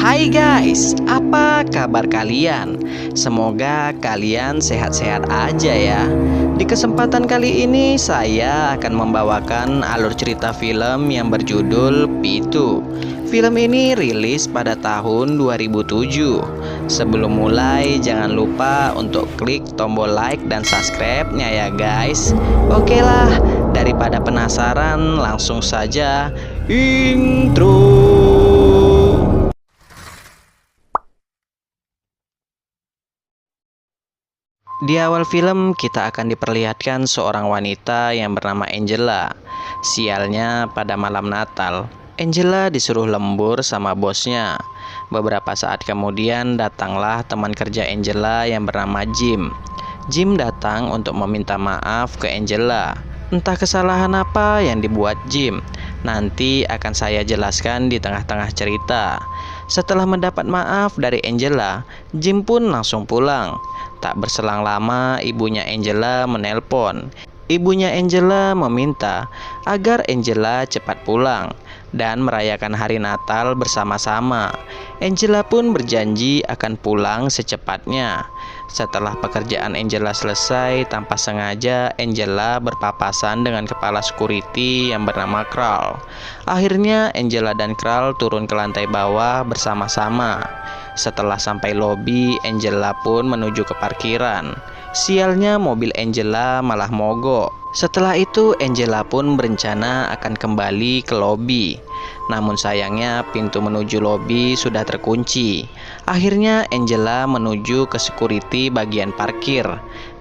Hai guys, apa kabar kalian? Semoga kalian sehat-sehat aja ya. Di kesempatan kali ini saya akan membawakan alur cerita film yang berjudul Pitu. Film ini rilis pada tahun 2007. Sebelum mulai jangan lupa untuk klik tombol like dan subscribe-nya ya guys. Oke lah, daripada penasaran langsung saja intro. Di awal film kita akan diperlihatkan seorang wanita yang bernama Angela. Sialnya pada malam Natal, Angela disuruh lembur sama bosnya. Beberapa saat kemudian datanglah teman kerja Angela yang bernama Jim. Jim datang untuk meminta maaf ke Angela. Entah kesalahan apa yang dibuat Jim. Nanti akan saya jelaskan di tengah-tengah cerita. Setelah mendapat maaf dari Angela, Jim pun langsung pulang. Tak berselang lama, ibunya Angela menelpon. Ibunya Angela meminta agar Angela cepat pulang dan merayakan hari Natal bersama-sama. Angela pun berjanji akan pulang secepatnya. Setelah pekerjaan Angela selesai, tanpa sengaja Angela berpapasan dengan kepala security yang bernama Carl. Akhirnya Angela dan Carl turun ke lantai bawah bersama-sama. Setelah sampai lobi, Angela pun menuju ke parkiran. Sialnya mobil Angela malah mogok. Setelah itu Angela pun berencana akan kembali ke lobi. Namun sayangnya pintu menuju lobi sudah terkunci. Akhirnya Angela menuju ke security bagian parkir.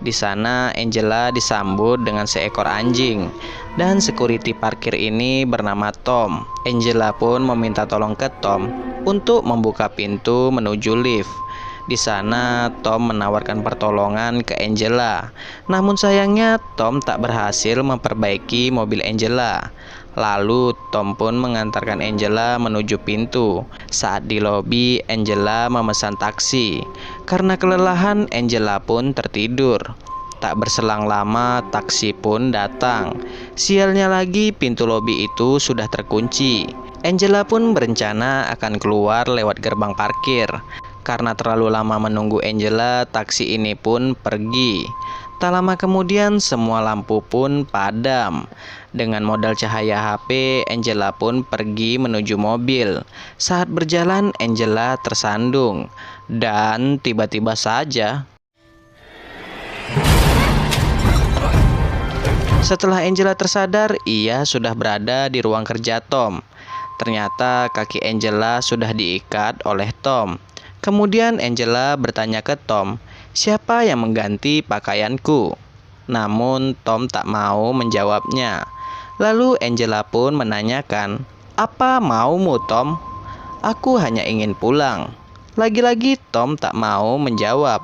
Di sana Angela disambut dengan seekor anjing. Dan security parkir ini bernama Tom. Angela pun meminta tolong ke Tom untuk membuka pintu menuju lift. Di sana Tom menawarkan pertolongan ke Angela. Namun sayangnya Tom tak berhasil memperbaiki mobil Angela. Lalu Tom pun mengantarkan Angela menuju pintu. Saat di lobi, Angela memesan taksi. Karena kelelahan, Angela pun tertidur. Tak berselang lama, taksi pun datang. Sialnya lagi, pintu lobi itu sudah terkunci. Angela pun berencana akan keluar lewat gerbang parkir. Karena terlalu lama menunggu Angela, taksi ini pun pergi. Tak lama kemudian semua lampu pun padam. Dengan modal cahaya HP, Angela pun pergi menuju mobil. Saat berjalan, Angela tersandung. Dan tiba-tiba saja, setelah Angela tersadar, ia sudah berada di ruang kerja Tom. Ternyata kaki Angela sudah diikat oleh Tom. Kemudian Angela bertanya ke Tom, siapa yang mengganti pakaianku? Namun Tom tak mau menjawabnya. Lalu Angela pun menanyakan, apa maumu Tom? Aku hanya ingin pulang. Lagi-lagi Tom tak mau menjawab.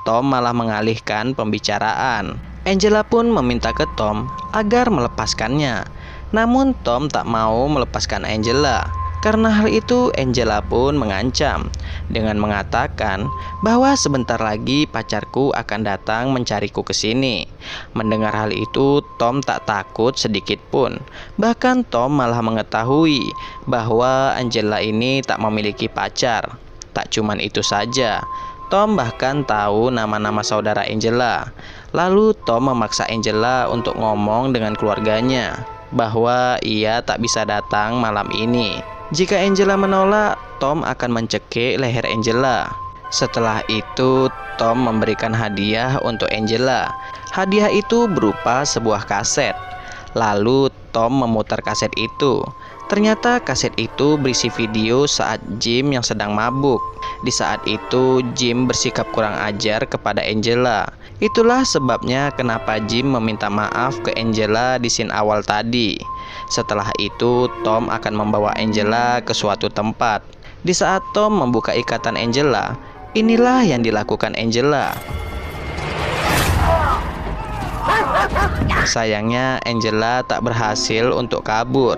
Tom malah mengalihkan pembicaraan. Angela pun meminta ke Tom agar melepaskannya. Namun Tom tak mau melepaskan Angela. Karena hal itu Angela pun mengancam dengan mengatakan bahwa sebentar lagi pacarku akan datang mencariku ke sini. Mendengar hal itu Tom tak takut sedikit pun. Bahkan Tom malah mengetahui bahwa Angela ini tak memiliki pacar. Tak cuman itu saja, Tom bahkan tahu nama-nama saudara Angela. Lalu Tom memaksa Angela untuk ngomong dengan keluarganya bahwa ia tak bisa datang malam ini. Jika Angela menolak, Tom akan mencekik leher Angela. Setelah itu, Tom memberikan hadiah untuk Angela. Hadiah itu berupa sebuah kaset. Lalu Tom memutar kaset itu. Ternyata kaset itu berisi video saat Jim yang sedang mabuk. Di saat itu Jim bersikap kurang ajar kepada Angela. Itulah sebabnya kenapa Jim meminta maaf ke Angela di scene awal tadi. Setelah itu Tom akan membawa Angela ke suatu tempat. Di saat Tom membuka ikatan Angela, inilah yang dilakukan Angela. Sayangnya Angela tak berhasil untuk kabur.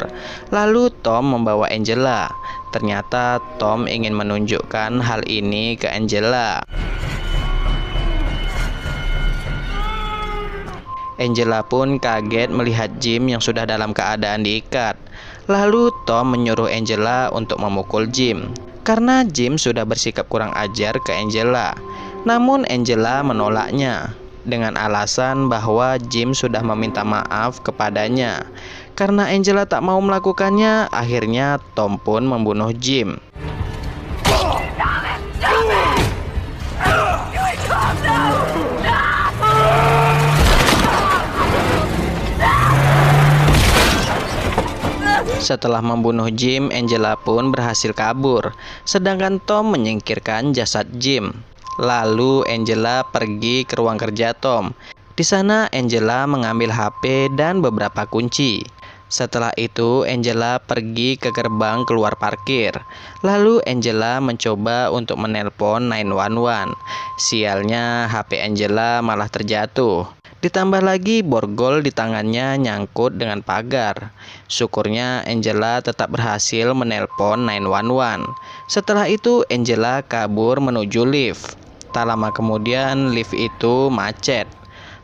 Lalu Tom membawa Angela. Ternyata Tom ingin menunjukkan hal ini ke Angela. Angela pun kaget melihat Jim yang sudah dalam keadaan diikat. Lalu Tom menyuruh Angela untuk memukul Jim. karena Jim sudah bersikap kurang ajar ke Angela. Namun Angela menolaknya dengan alasan bahwa Jim sudah meminta maaf kepadanya. Karena Angela tak mau melakukannya, akhirnya Tom pun membunuh Jim. Setelah membunuh Jim, Angela pun berhasil kabur, sedangkan Tom menyingkirkan jasad Jim. Lalu Angela pergi ke ruang kerja Tom. Di sana Angela mengambil HP dan beberapa kunci. Setelah itu Angela pergi ke gerbang keluar parkir. Lalu Angela mencoba untuk menelpon 911. Sialnya HP Angela malah terjatuh. Ditambah lagi borgol di tangannya nyangkut dengan pagar. Syukurnya Angela tetap berhasil menelpon 911. Setelah itu Angela kabur menuju lift. Tak lama kemudian lift itu macet.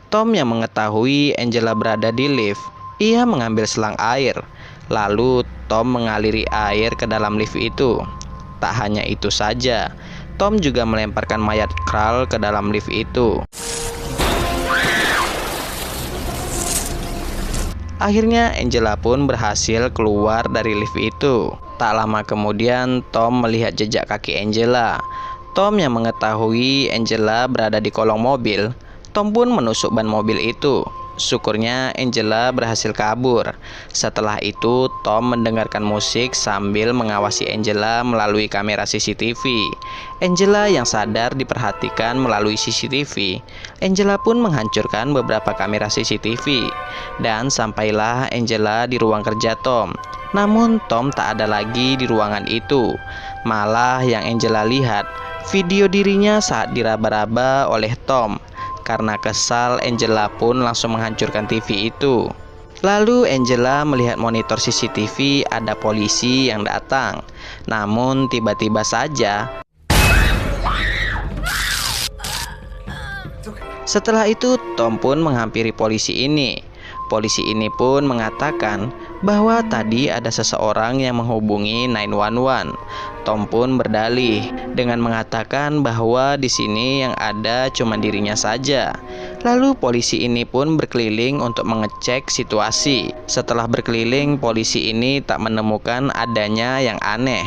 Tom yang mengetahui Angela berada di lift, ia mengambil selang air. Lalu Tom mengaliri air ke dalam lift itu. Tak hanya itu saja, Tom juga melemparkan mayat Carl ke dalam lift itu. Akhirnya Angela pun berhasil keluar dari lift itu. Tak lama kemudian Tom melihat jejak kaki Angela. Tom yang mengetahui Angela berada di kolong mobil, Tom pun menusuk ban mobil itu. Syukurnya Angela berhasil kabur. Setelah itu Tom mendengarkan musik sambil mengawasi Angela melalui kamera CCTV. Angela yang sadar diperhatikan melalui CCTV. Angela pun menghancurkan beberapa kamera CCTV. Dan sampailah Angela di ruang kerja Tom. Namun Tom tak ada lagi di ruangan itu. Malah yang Angela lihat, video dirinya saat diraba-raba oleh Tom. Karena kesal, Angela pun langsung menghancurkan TV itu. Lalu Angela melihat monitor CCTV ada polisi yang datang. Namun tiba-tiba saja, setelah itu Tom pun menghampiri polisi ini. Polisi ini pun mengatakan bahwa tadi ada seseorang yang menghubungi 911. Tom pun berdalih dengan mengatakan bahwa di sini yang ada cuma dirinya saja. Lalu polisi ini pun berkeliling untuk mengecek situasi. Setelah berkeliling, polisi ini tak menemukan adanya yang aneh.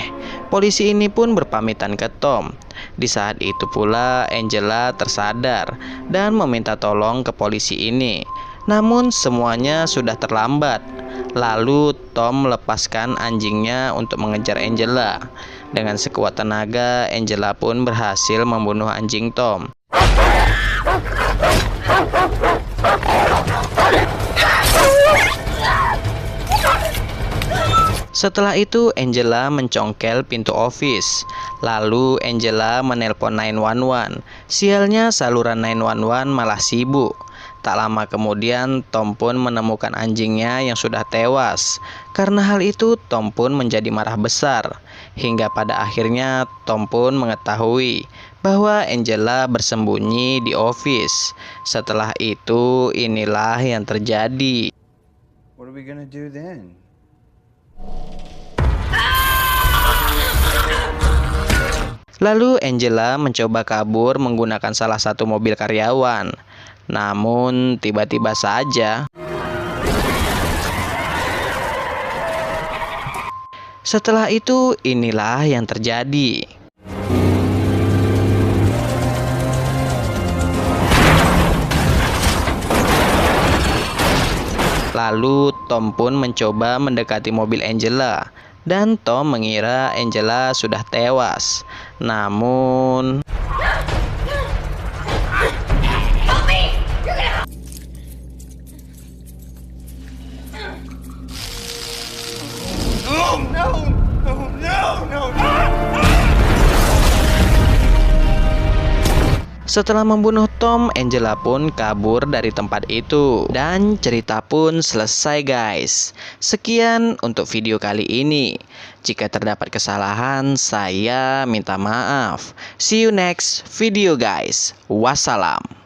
Polisi ini pun berpamitan ke Tom. Di saat itu pula Angela tersadar dan meminta tolong ke polisi ini. Namun semuanya sudah terlambat. Lalu Tom melepaskan anjingnya untuk mengejar Angela. Dengan sekuat tenaga, Angela pun berhasil membunuh anjing Tom. Setelah itu Angela mencongkel pintu office. Lalu Angela menelpon 911. Sialnya saluran 911 malah sibuk. Tak lama kemudian Tom pun menemukan anjingnya yang sudah tewas. Karena hal itu Tom pun menjadi marah besar. Hingga pada akhirnya Tom pun mengetahui bahwa Angela bersembunyi di office. Setelah itu inilah yang terjadi. What are we gonna do then? Lalu Angela mencoba kabur menggunakan salah satu mobil karyawan. Namun tiba-tiba saja, setelah itu inilah yang terjadi. Lalu Tom pun mencoba mendekati mobil Angela. Dan Tom mengira Angela sudah tewas. Namun setelah membunuh Tom, Angela pun kabur dari tempat itu. Dan cerita pun selesai guys. Sekian untuk video kali ini. Jika terdapat kesalahan, saya minta maaf. See you next video guys. Wassalam.